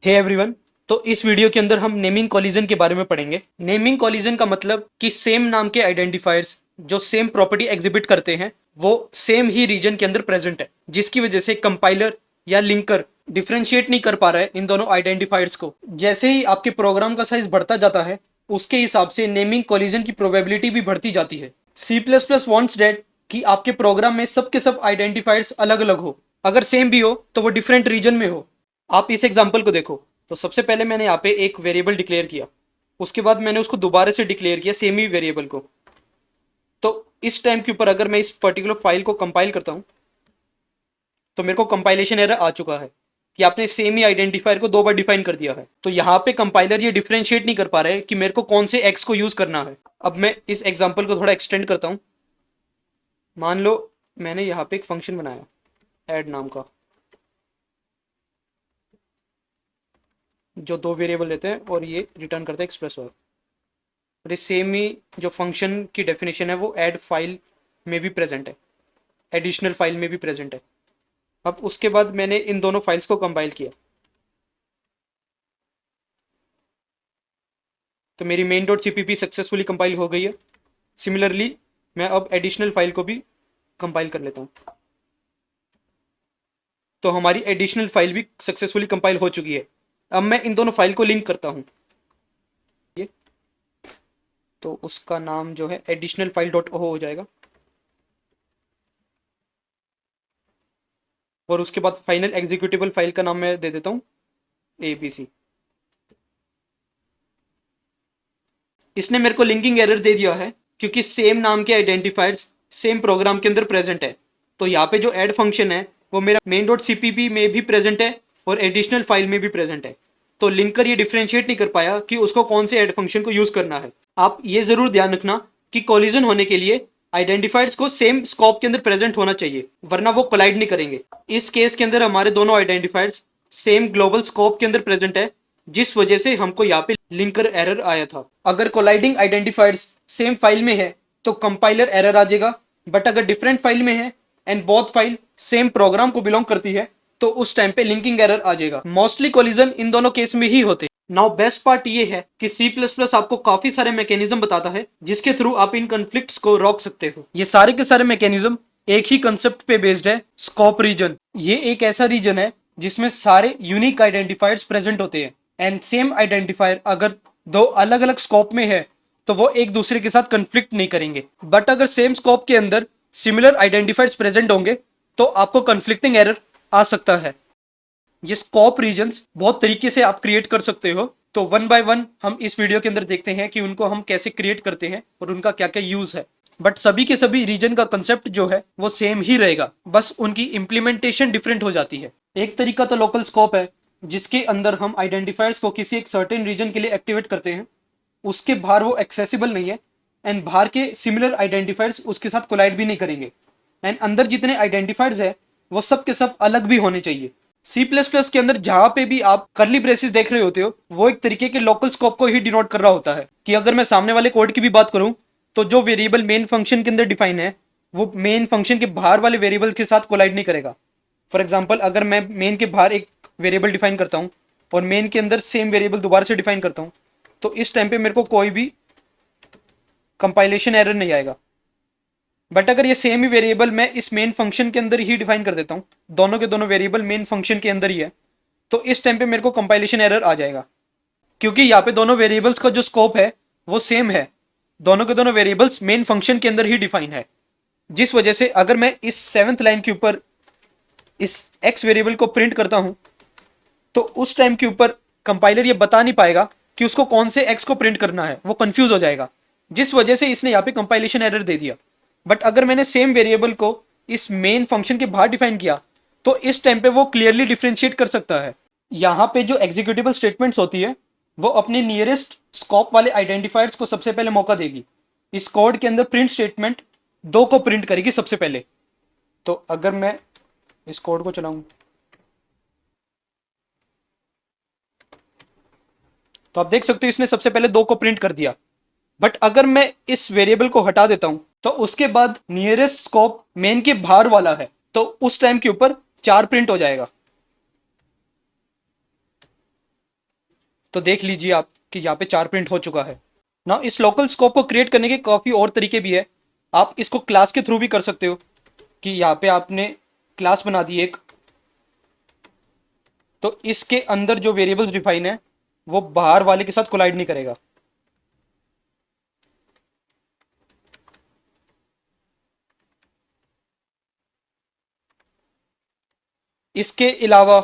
Hey everyone. तो इस video के अंदर हम नेमिंग कॉलिजन के बारे में पढ़ेंगे। नेमिंग कॉलिजन का मतलब कि सेम नाम के आइडेंटिफायर्स जो सेम प्रॉपर्टी एग्जिबिट करते हैं वो सेम ही रीजन के अंदर प्रेजेंट है, जिसकी वजह से कंपाइलर या लिंकर डिफरेंशिएट नहीं कर पा रहा है इन दोनों आइडेंटिफायर्स को। जैसे ही आपके प्रोग्राम का साइज बढ़ता जाता है उसके हिसाब से नेमिंग कॉलिजन की प्रोबेबिलिटी भी बढ़ती जाती है। C++ वांट्स दैट कि आपके प्रोग्राम में सब के सब आइडेंटिफायर्स अलग अलग हो, अगर सेम भी हो तो वो डिफरेंट रीजन में हो। आप इस एग्जाम्पल को देखो। तो सबसे पहले मैंने यहाँ पे एक वेरिएबल डिक्लेयर किया, उसके बाद मैंने उसको दोबारा से डिक्लेयर किया सेम ही वेरिएबल को। तो इस टाइम के ऊपर अगर मैं इस पर्टिकुलर फाइल को कंपाइल करता हूँ तो मेरे को कंपाइलेशन एरर आ चुका है कि आपने सेम ही आइडेंटिफायर को दो बार डिफाइन कर दिया है। तो यहाँ पे कंपाइलर ये डिफरेंशिएट नहीं कर पा रहे कि मेरे को कौन से एक्स को यूज करना है। अब मैं इस एग्जाम्पल को थोड़ा एक्सटेंड करता हूँ। मान लो मैंने यहाँ पे एक फंक्शन बनाया ऐड नाम का, जो दो वेरिएबल लेते हैं और ये रिटर्न करता है एक्सप्रेस वार। और ये सेम ही जो फंक्शन की डेफिनेशन है वो ऐड फाइल में भी प्रेजेंट है, एडिशनल फाइल में भी प्रेजेंट है। अब उसके बाद मैंने इन दोनों फाइल्स को कंपाइल किया तो मेरी main.cpp सक्सेसफुली कंपाइल हो गई है। सिमिलरली मैं अब एडिशनल फाइल को भी कंपाइल कर लेता हूँ, तो हमारी एडिशनल फाइल भी सक्सेसफुली कंपाइल हो चुकी है। अब मैं इन दोनों फाइल को लिंक करता हूँ, ये तो उसका नाम जो है एडिशनल फाइल डॉट ओ हो जाएगा। और उसके बाद फाइनल एग्जीक्यूटेबल फाइल का नाम मैं दे देता हूँ ABC। इसने मेरे को लिंकिंग एरर दे दिया है क्योंकि सेम नाम के आइडेंटिफायर्स सेम प्रोग्राम के अंदर प्रेजेंट है। तो यहाँ पे जो ऐड फंक्शन है वो मेरा main.cpp में भी प्रेजेंट है और एडिशनल फाइल में भी प्रेजेंट है। तो लिंकर ये डिफरेंशिएट नहीं कर पाया कि उसको कौन से ऐड फंक्शन को यूज करना है। आप ये जरूर ध्यान रखना कि कोलिजन होने के लिए आइडेंटिफायर्स को सेम स्कोप के अंदर प्रेजेंट होना चाहिए, वरना वो कोलाइड नहीं करेंगे। इस केस के अंदर हमारे दोनों आइडेंटिफायर्स सेम ग्लोबल स्कोप के अंदर प्रेजेंट है, जिस वजह से हमको यहाँ पे लिंकर एरर आया था। अगर कोलाइडिंग आइडेंटिफायर्स सेम फाइल में है तो कंपाइलर एरर आ जाएगा, बट अगर डिफरेंट फाइल में है and both file same programme को बिलोंग करती है तो उस टाइम पे लिंकिंग एरर आ जाएगा। मोस्टली कोलिजन इन दोनों केस में ही होते। नाउ बेस्ट पार्ट ये है कि C++ आपको काफी सारे मैकेनिज्म बताता है जिसके थ्रू आप इन कॉन्फ्लिक्ट्स को रोक सकते हो। ये सारे के सारे मैकेनिज्म एक ही कंसेप्ट पे बेस्ड है, स्कोप रीजन। ये एक ऐसा रीजन है जिसमें सारे यूनिक आइडेंटिफायर्स प्रेजेंट होते हैं एंड सेम आइडेंटिफायर अगर दो अलग अलग स्कोप में है तो वो एक दूसरे के साथ कन्फ्लिक्ट नहीं करेंगे। बट अगर सेम स्कोप के अंदर सिमिलर आइडेंटिफायर्स प्रेजेंट होंगे तो आपको कन्फ्लिक्टिंग एरर आ सकता है। ये स्कोप रीजन्स बहुत तरीके से आप क्रिएट कर सकते हो, तो वन बाय वन हम इस वीडियो के अंदर देखते हैं कि उनको हम कैसे क्रिएट करते हैं और उनका क्या क्या यूज है। बट सभी के सभी रीजन का कंसेप्ट जो है वो सेम ही रहेगा, बस उनकी इंप्लीमेंटेशन डिफरेंट हो जाती है। एक तरीका तो लोकल स्कोप है जिसके अंदर हम आइडेंटिफायर्स को किसी एक सर्टेन रीजन के लिए एक्टिवेट करते हैं, उसके बाहर वो एक्सेसिबल नहीं है एंड बाहर के सिमिलर आइडेंटिफायर्स उसके साथ कोलाइड भी नहीं करेंगे एंड अंदर जितने आइडेंटिफायर्स है वो सब के सब अलग भी होने चाहिए। C++ के अंदर जहां पे भी आप करली ब्रेसेस देख रहे होते हो वो एक तरीके के लोकल स्कोप को ही डिनोट कर रहा होता है। कि अगर मैं सामने वाले कोड की भी बात करूं तो जो वेरिएबल मेन फंक्शन के अंदर डिफाइन है वो मेन फंक्शन के बाहर वाले वेरिएबल के साथ कोलाइड नहीं करेगा। फॉर एग्जाम्पल अगर मैं मेन के बाहर एक वेरिएबल डिफाइन करता हूँ और मेन के अंदर सेम वेरिएबल दोबारा से डिफाइन करता हूँ तो इस टाइम पे मेरे को कोई भी कंपाइलेशन एरर नहीं आएगा। बट अगर ये सेम ही वेरिएबल मैं इस मेन फंक्शन के अंदर ही डिफाइन कर देता हूँ, दोनों के दोनों वेरिएबल मेन फंक्शन के अंदर ही है, तो इस टाइम पे मेरे को कंपाइलेशन एरर आ जाएगा क्योंकि यहाँ पे दोनों वेरिएबल्स का जो स्कोप है वो सेम है, दोनों के दोनों वेरिएबल्स मेन फंक्शन के अंदर ही डिफाइन है। जिस वजह से अगर मैं इस 7th लाइन के ऊपर इस x वेरिएबल को प्रिंट करता हूं तो उस टाइम के ऊपर कंपाइलर ये बता नहीं पाएगा कि उसको कौन से x को प्रिंट करना है, वो कंफ्यूज हो जाएगा, जिस वजह से इसने यहाँ पे कंपाइलेशन एरर दे दिया। बट अगर मैंने सेम वेरिएबल को इस मेन फंक्शन के बाहर डिफाइन किया तो इस टाइम पे वो क्लियरली डिफरेंशिएट कर सकता है। यहाँ पे जो एग्जीक्यूटेबल स्टेटमेंट्स होती है वो अपने नियरेस्ट स्कोप वाले आइडेंटिफायर्स को सबसे पहले मौका देगी। इस कोड के अंदर प्रिंट स्टेटमेंट 2 को प्रिंट करेगी सबसे पहले। तो अगर मैं इस कोड को चलाऊं तो आप देख सकते हो इसने सबसे पहले 2 को प्रिंट कर दिया। बट अगर मैं इस वेरिएबल को हटा देता हूं तो उसके बाद नियरेस्ट स्कोप मेन के बाहर वाला है, तो उस टाइम के ऊपर 4 प्रिंट हो जाएगा। तो देख लीजिए आप कि यहाँ पे 4 प्रिंट हो चुका है ना। इस लोकल स्कोप को क्रिएट करने के काफ़ी और तरीके भी है। आप इसको क्लास के थ्रू भी कर सकते हो कि यहाँ पे आपने क्लास बना दी एक, तो इसके अंदर जो वेरिएबल्स डिफाइन है वो बाहर वाले के साथ कोलाइड नहीं करेगा। इसके अलावा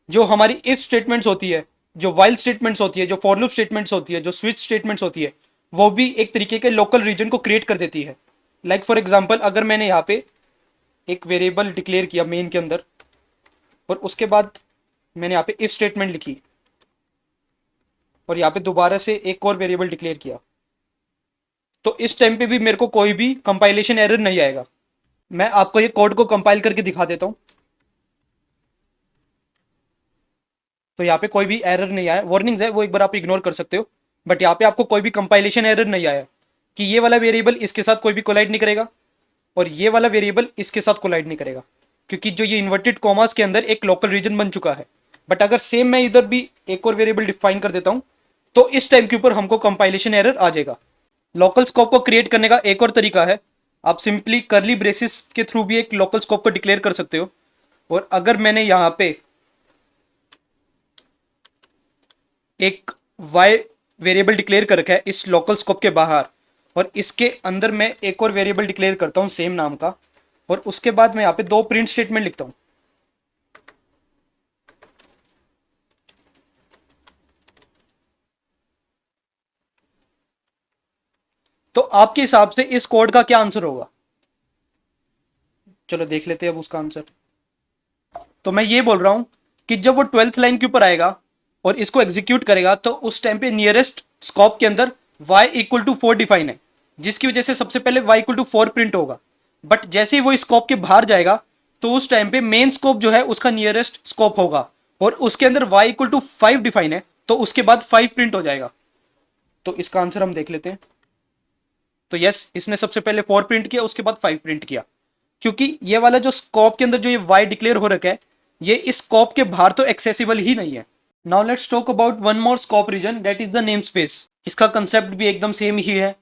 जो हमारी इफ स्टेटमेंट्स होती है, जो वाइल स्टेटमेंट्स होती है, जो फॉर लूप स्टेटमेंट्स होती है, जो स्विच स्टेटमेंट्स होती है, वो भी एक तरीके के लोकल रीजन को क्रिएट कर देती है। लाइक फॉर एग्जांपल, अगर मैंने यहाँ पे एक वेरिएबल डिक्लेयर किया मेन के अंदर और उसके बाद मैंने यहाँ पे इफ स्टेटमेंट लिखी और यहाँ पे दोबारा से एक और वेरिएबल डिक्लेयर किया, तो इस टाइम पे भी मेरे को कोई भी कंपाइलेशन एरर नहीं आएगा। मैं आपको ये कोड को कंपाइल करके दिखा देता हूँ। तो यहाँ पे कोई भी एरर नहीं आया। वार्निंग्स है वो एक बार आप इग्नोर कर सकते हो, बट यहाँ पे आपको कोई भी कंपाइलेशन एरर नहीं आया कि ये वाला वेरिएबल इसके साथ कोई भी कोलाइड नहीं करेगा और ये वाला वेरिएबल इसके साथ कोलाइड नहीं करेगा, क्योंकि जो ये इन्वर्टेड कॉमास के अंदर एक लोकल रीजन बन चुका है। बट अगर सेम मैं इधर भी एक और वेरिएबल डिफाइन कर देता हूँ तो इस टाइम के ऊपर हमको कंपाइलेशन एरर आ जाएगा। लोकल स्कोप को क्रिएट करने का एक और तरीका है, आप सिंपली करली ब्रेसिस के थ्रू भी एक लोकल स्कोप को डिक्लेयर कर सकते हो। और अगर मैंने यहाँ पे एक y वेरिएबल डिक्लेयर कर रखा है इस लोकल स्कोप के बाहर और इसके अंदर मैं एक और वेरिएबल डिक्लेयर करता हूं सेम नाम का, और उसके बाद मैं यहाँ पे 2 प्रिंट स्टेटमेंट लिखता हूं। तो आपके हिसाब से इस कोड का क्या आंसर होगा? चलो देख लेते हैं अब उसका आंसर। तो मैं ये बोल रहा हूं कि जब वो 12th लाइन के ऊपर आएगा और इसको एग्जीक्यूट करेगा तो उस टाइम पे नियरेस्ट स्कोप के अंदर y इक्वल टू 4 डिफाइन है, जिसकी वजह से सबसे पहले y इक्वल टू 4 प्रिंट होगा। बट जैसे ही वो स्कोप के बाहर जाएगा तो उस टाइम पे मेन स्कोप जो है उसका नियरेस्ट स्कोप होगा और उसके अंदर y इक्वल टू 5 डिफाइन है, तो उसके बाद 5 प्रिंट हो जाएगा। तो इसका आंसर हम देख लेते हैं। तो यस, इसने सबसे पहले 4 प्रिंट किया, उसके बाद 5 प्रिंट किया, क्योंकि ये वाला जो स्कोप के अंदर जो ये y डिक्लेयर हो रखा है ये इस स्कोप के बाहर तो एक्सेसिबल ही नहीं है। Now let's talk about one more scope region, that is the name space. इसका कंसेप्ट भी एकदम सेम ही है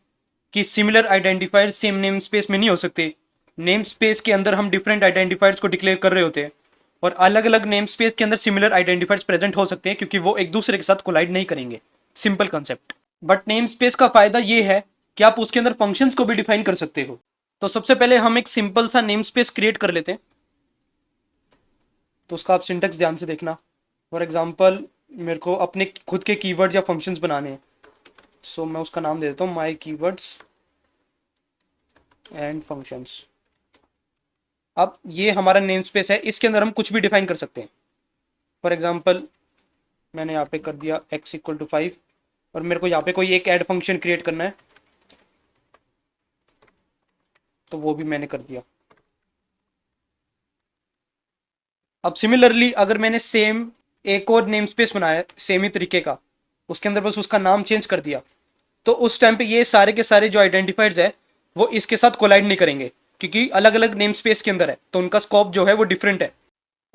कि similar identifier same name space में नहीं हो सकते। नेम स्पेस के अंदर हम डिफरेंट आइडेंटिफायर्स को डिक्लेयर कर रहे होते हैं और अलग अलग नेम स्पेस के अंदर सिमिलर आइडेंटिफायर्स प्रेजेंट हो सकते हैं, क्योंकि वो एक दूसरे के साथ कोलाइड नहीं करेंगे। Simple concept. But name space का फायदा ये है कि आप उसके अंदर फंक्शंस को भी डिफाइन कर सकते हो। तो सबसे पहले हम एक सिंपल सा नेम स्पेस क्रिएट कर लेते हैं। तो उसका आप सिंटेक्स ध्यान से देखना। फॉर एग्जाम्पल, मेरे को अपने खुद के कीवर्ड्स या फंक्शंस बनाने हैं, सो मैं उसका नाम दे देता हूँ माई कीवर्ड्स एंड फंक्शंस। अब ये हमारा नेम स्पेस है, इसके अंदर हम कुछ भी डिफाइन कर सकते हैं। फॉर एग्जाम्पल, मैंने यहाँ पे कर दिया x इक्वल टू 5 और मेरे को यहाँ पे कोई एक ऐड फंक्शन क्रिएट करना है, तो वो भी मैंने कर दिया। अब सिमिलरली अगर मैंने सेम एक और नेम स्पेस बनाया सेम ही तरीके का, उसके अंदर बस उसका नाम चेंज कर दिया, तो उस टाइम पे ये सारे के सारे जो आइडेंटिफायर्स है वो इसके साथ कोलाइड नहीं करेंगे, क्योंकि अलग अलग नेम स्पेस के अंदर है तो उनका स्कोप जो है वो डिफरेंट है।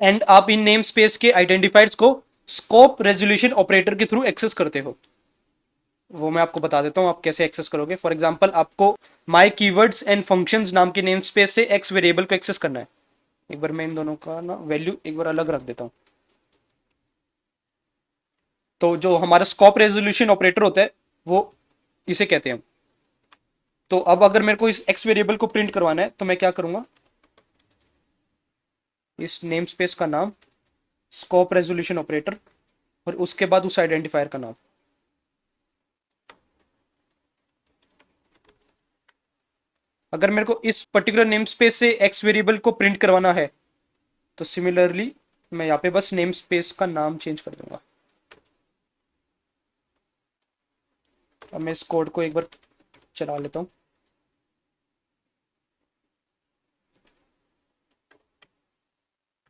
एंड आप इन नेम स्पेस के आइडेंटिफायर्स को स्कोप रेजोल्यूशन ऑपरेटर के थ्रू एक्सेस करते हो। वो मैं आपको बता देता हूँ आप कैसे एक्सेस करोगे। फॉर एग्जाम्पल, आपको माई कीवर्ड्स एंड फंक्शंस नाम के नेम स्पेस से एक्स वेरिएबल को एक्सेस करना है। एक बार मैं इन दोनों का ना वैल्यू एक बार अलग रख देता हूँ। तो जो हमारा स्कोप रेजोल्यूशन ऑपरेटर होता है वो इसे कहते हैं हम। तो अब अगर मेरे को इस एक्स वेरिएबल को प्रिंट करवाना है तो मैं क्या करूंगा, इस नेम स्पेस का नाम स्कोप रेजोल्यूशन ऑपरेटर और उसके बाद उस आइडेंटिफायर का नाम। अगर मेरे को इस पर्टिकुलर नेम स्पेस से एक्स वेरिएबल को प्रिंट करवाना है तो सिमिलरली मैं यहाँ पे बस नेम स्पेस का नाम चेंज कर दूंगा। अब मैं इस कोड को एक बार चला लेता हूँ।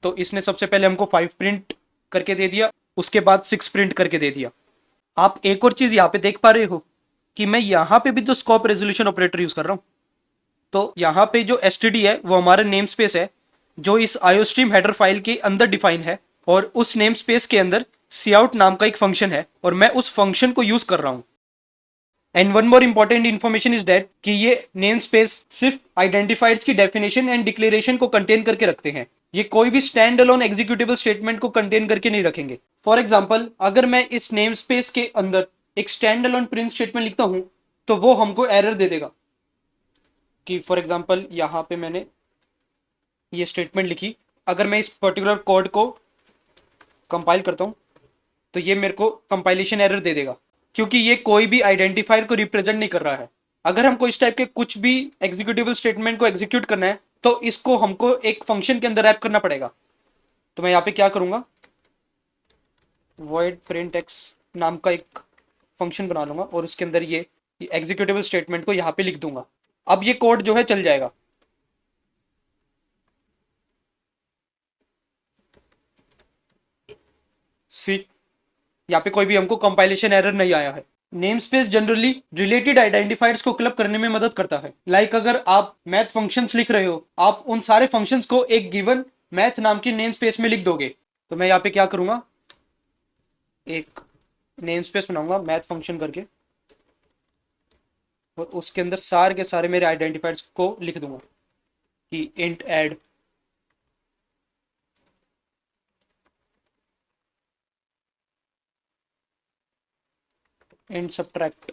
तो इसने सबसे पहले हमको 5 प्रिंट करके दे दिया, उसके बाद 6 प्रिंट करके दे दिया। आप एक और चीज यहाँ पे देख पा रहे हो कि मैं यहाँ पे भी तो स्कोप रेजोल्यूशन ऑपरेटर यूज कर रहा हूँ। तो यहाँ पे जो एसटीडी है वो हमारा नेम स्पेस है जो इस आयोस्ट्रीम हेडर फाइल के अंदर डिफाइन है और उस नेम स्पेस के अंदर cout नाम का एक फंक्शन है और मैं उस फंक्शन को यूज कर रहा हूं। And one more important information is that कि ये नेम स्पेस सिर्फ आइडेंटिफायर्स की डेफिनेशन एंड डिक्लेरेशन को कंटेन करके रखते हैं। ये कोई भी स्टैंड अलोन एग्जीक्यूटेबल स्टेटमेंट को कंटेन करके नहीं रखेंगे। फॉर एग्जाम्पल, अगर मैं इस नेम स्पेस के अंदर एक स्टैंड अलोन प्रिंट स्टेटमेंट लिखता हूं तो वो हमको एरर दे देगा कि फॉर एग्जाम्पल यहां पे मैंने ये स्टेटमेंट लिखी, अगर मैं इस पर्टिकुलर कोड को कंपाइल करता हूं तो ये मेरे को कंपाइलेशन एरर दे देगा, क्योंकि ये कोई भी आइडेंटिफायर को रिप्रेजेंट नहीं कर रहा है। अगर हमको इस टाइप के कुछ भी एग्जीक्यूटेबल स्टेटमेंट को एग्जीक्यूट करना है तो इसको हमको एक फंक्शन के अंदर रैप करना पड़ेगा। तो मैं यहाँ पे क्या करूंगा, void print x नाम का एक फंक्शन बना लूंगा और उसके अंदर ये एग्जीक्यूटेबल स्टेटमेंट को यहाँ पे लिख दूंगा। अब ये कोड जो है चल जाएगा। सी, यहाँ पे कोई भी हमको कंपाइलेशन एरर नहीं आया है। Name space generally related identifiers को क्लब करने में मदद करता है। लाइक अगर आप मैथ फंक्शंस लिख रहे हो, आप उन सारे फंक्शंस को एक गिवन मैथ नाम की नेम स्पेस में लिख दोगे। तो मैं यहाँ पे क्या करूंगा, एक नेम स्पेस बनाऊंगा मैथ फंक्शन करके और उसके अंदर सारे के सारे मेरे आइडेंटिफायर्स को लिख दूंगा कि int add int subtract,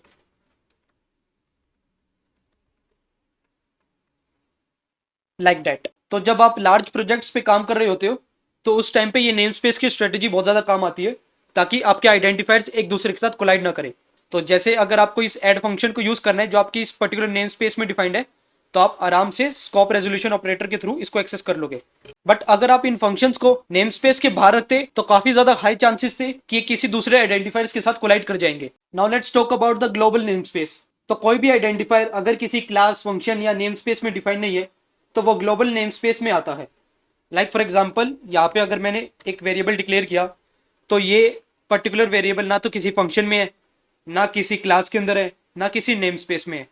like that. तो जब आप लार्ज प्रोजेक्ट्स पे काम कर रहे होते हो तो उस टाइम पे ये नेम स्पेस की स्ट्रेटेजी बहुत ज्यादा काम आती है, ताकि आपके आइडेंटिफायर्स एक दूसरे के साथ कोलाइड ना करें। तो जैसे अगर आपको इस ऐड फंक्शन को यूज करना है जो आपकी इस पर्टिकुलर नेम स्पेस में डिफाइंड है, तो आप आराम से स्कोप रेजोल्यूशन ऑपरेटर के थ्रू इसको एक्सेस कर लोगे। बट अगर आप इन फंक्शंस को नेम स्पेस के बाहर रखते तो काफी ज्यादा हाई चांसेस थे कि ये किसी दूसरे आइडेंटिफायर्स के साथ कोलाइड कर जाएंगे। Now let's talk about the global name space. तो कोई भी आइडेंटिफायर अगर किसी क्लास, फंक्शन या नेम स्पेस में डिफाइंड नहीं है तो वो ग्लोबल नेम स्पेस में आता है। लाइक फॉर एग्जाम्पल, यहाँ पे अगर मैंने एक वेरिएबल डिक्लेयर किया तो ये पर्टिकुलर वेरिएबल ना तो किसी फंक्शन में है, ना किसी क्लास के अंदर है, ना किसी नेम स्पेस में है।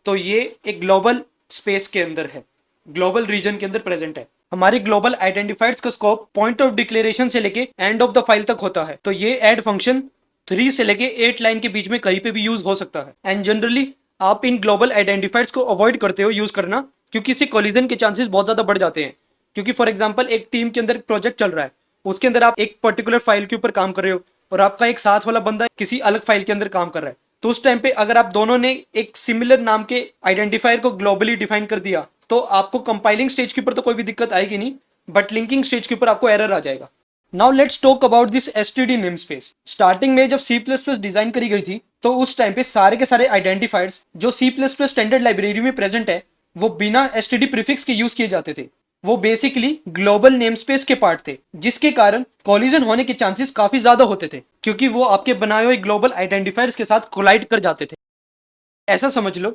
तो ये एक ग्लोबल स्पेस के अंदर है, ग्लोबल रीजन के अंदर प्रेजेंट है। हमारे ग्लोबल आइडेंटिफायर्स का स्कोप पॉइंट ऑफ डिक्लेरेशन से लेके एंड ऑफ द फाइल तक होता है। तो ये ऐड फंक्शन 3 से लेके 8 लाइन के बीच में कहीं पे भी यूज हो सकता है। एंड जनरली आप इन ग्लोबल आइडेंटिफायर्स को अवॉइड करते हो यूज करना, क्योंकि इससे कोलिजन के चांसेस बहुत ज्यादा बढ़ जाते हैं। क्योंकि फॉर एग्जाम्पल एक टीम के अंदर प्रोजेक्ट चल रहा है, उसके अंदर आप एक पर्टिकुलर फाइल के ऊपर काम कर रहे हो और आपका एक साथ वाला बंदा किसी अलग फाइल के अंदर काम कर रहा है, तो उस टाइम पे अगर आप दोनों ने एक सिमिलर नाम के आइडेंटिफायर को ग्लोबली डिफाइन कर दिया तो आपको कंपाइलिंग स्टेज के ऊपर तो कोई भी दिक्कत आएगी नहीं, बट लिंकिंग स्टेज के ऊपर आपको एरर आ जाएगा। Now let's talk about this STD name space. Starting में जब C++ डिजाइन करी गई थी तो उस टाइम पे सारे के सारे आइडेंटिफायर्स जो C++ स्टैंडर्ड लाइब्रेरी में प्रेजेंट है वो बिना एसटीडी प्रीफिक्स के यूज किए जाते थे। वो बेसिकली ग्लोबल नेम स्पेस के पार्ट थे, जिसके कारण कोलिजन होने के चांसेस काफी ज्यादा होते थे, क्योंकि वो आपके बनाए हुए ग्लोबल आइडेंटिफायर्स के साथ कोलाइड कर जाते थे। ऐसा समझ लो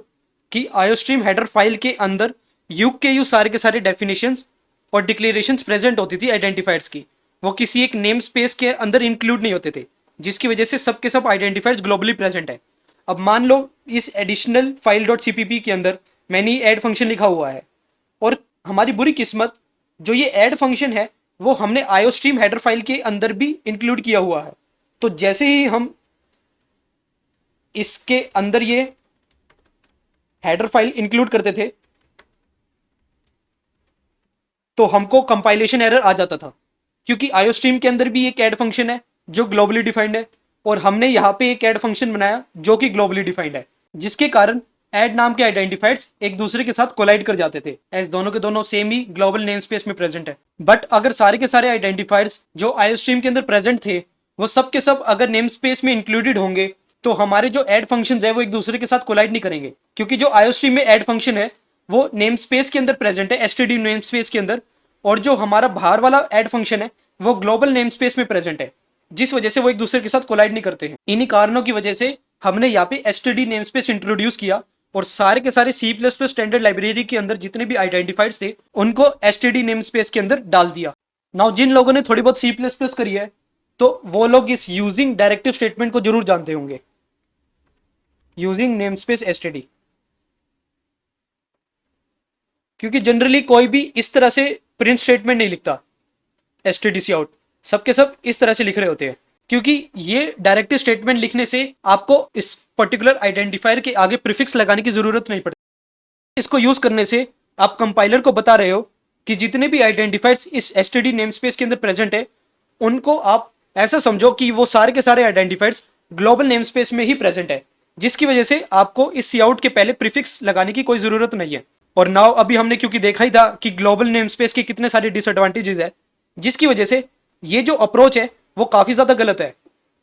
कि आयोस्ट्रीम हेडर फाइल के अंदर यू के यू सारे के सारे डेफिनेशंस और डिक्लेरेशंस प्रेजेंट होती थी आइडेंटिफायर्स की, वो किसी एक नेम स्पेस के अंदर इंक्लूड नहीं होते थे, जिसकी वजह से सबके सब आइडेंटिफायर्स ग्लोबली प्रेजेंट है। अब मान लो इस एडिशनल फाइल डॉट सीपीपी के अंदर मैंने ऐड फंक्शन लिखा हुआ है और हमारी बुरी किस्मत जो ये ऐड फंक्शन है वो हमने आयोस्ट्रीम हेडर फाइल के अंदर भी इंक्लूड किया हुआ है। तो जैसे ही हम इसके अंदर ये हेडर फाइल इंक्लूड करते थे तो हमको कंपाइलेशन एरर आ जाता था, क्योंकि आयोस्ट्रीम के अंदर भी एक ऐड फंक्शन है जो ग्लोबली डिफाइंड है और हमने यहाँ पे एक ऐड फंक्शन बनाया जो कि ग्लोबली डिफाइंड है, जिसके कारण ऐड नाम के आइडेंटिफायर्स एक दूसरे के साथ कोलाइड कर जाते थे, एज दोनों के दोनों सेम ही ग्लोबल नेम स्पेस में प्रेजेंट है। बट अगर सारे के सारे आइडेंटिफायर्स जो आयोस्ट्रीम के अंदर प्रेजेंट थे वो सब के सब अगर नेम स्पेस में इंक्लूडेड होंगे तो हमारे जो ऐड फंक्शंस है वो एक दूसरे के साथ कोलाइड नहीं करेंगे, क्योंकि जो आयोस्ट्रीम में ऐड फंक्शन है वो नेम स्पेस के अंदर प्रेजेंट है, एसटीडी नेम स्पेस के अंदर, और जो हमारा बाहर वाला ऐड फंक्शन है वो ग्लोबल नेम स्पेस में प्रेजेंट है, जिस वजह से वो एक दूसरे के साथ कोलाइड नहीं करते हैं। इन्हीं कारणों की वजह से हमने यहाँ पे एसटीडी नेम स्पेस इंट्रोड्यूस किया और सारे के सारे C++ स्टैंडर्ड लाइब्रेरी के अंदर जितने भी आइडेंटिफायर्स थे उनको एसटीडी नेम स्पेस के अंदर डाल दिया। नाउ जिन लोगों ने थोड़ी बहुत C++ करी है तो वो लोग इस यूजिंग डायरेक्टिव स्टेटमेंट को जरूर जानते होंगे, यूजिंग नेम स्पेस एसटीडी, क्योंकि जनरली कोई भी इस तरह से प्रिंट स्टेटमेंट नहीं लिखता एसटीडी सी आउट, सबके सब इस तरह से लिख रहे होते हैं। क्योंकि ये डायरेक्टिव स्टेटमेंट लिखने से आपको इस पर्टिकुलर आइडेंटिफायर के आगे प्रीफिक्स लगाने की जरूरत नहीं पड़ती। इसको यूज करने से आप कंपाइलर को बता रहे हो कि जितने भी आइडेंटिफायर्स इस एसटीडी नेमस्पेस के अंदर प्रेजेंट है उनको आप ऐसा समझो कि वो सारे के सारे आइडेंटिफायर्स ग्लोबल नेमस्पेस में ही प्रेजेंट है, जिसकी वजह से आपको इस सी आउट के पहले प्रीफिक्स लगाने की कोई जरूरत नहीं है। और नाउ अभी हमने क्योंकि देखा ही था कि ग्लोबल नेमस्पेस के कितने सारे डिसएडवांटेजेस है, जिसकी वजह से ये जो अप्रोच है वो काफी ज्यादा गलत है।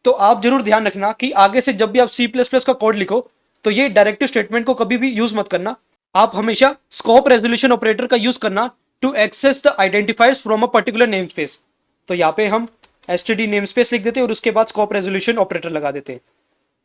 तो आप जरूर ध्यान रखना कि आगे से जब भी आप C++ का कोड लिखो तो ये डायरेक्टिव स्टेटमेंट को कभी भी यूज मत करना। आप हमेशा स्कोप रेजोल्यूशन ऑपरेटर का यूज करना to access the identifiers from a particular name space. तो यहाँ पे हम एसटीडी नेम स्पेस लिख देते हैं और उसके बाद स्कोप रेजोल्यूशन ऑपरेटर लगा देते हैं।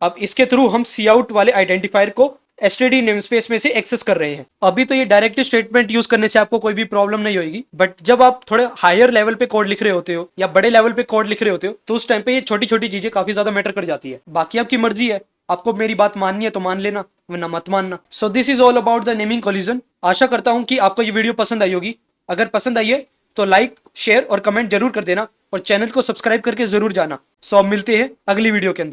अब इसके थ्रू हम सी आउट वाले आइडेंटिफायर को एसटीडी नेमस्पेस में से एक्सेस कर रहे हैं। अभी तो ये डायरेक्टिव स्टेटमेंट यूज करने से आपको कोई भी प्रॉब्लम नहीं होगी, बट जब आप थोड़े हायर लेवल पे कोड लिख रहे होते हो या बड़े लेवल पे कोड लिख रहे होते हो तो उस टाइम पे ये छोटी छोटी चीजें काफी ज्यादा मैटर कर जाती है। बाकी आपकी मर्जी है, आपको मेरी बात माननी है तो मान लेना, वरना मत मानना। So this is all about the naming collision. आशा करता हूं कि आपको ये वीडियो पसंद आई होगी। अगर पसंद आई है तो लाइक, शेयर और कमेंट जरूर कर देना और चैनल को सब्सक्राइब करके जरूर जाना। सो अब मिलते हैं अगली वीडियो के अंदर।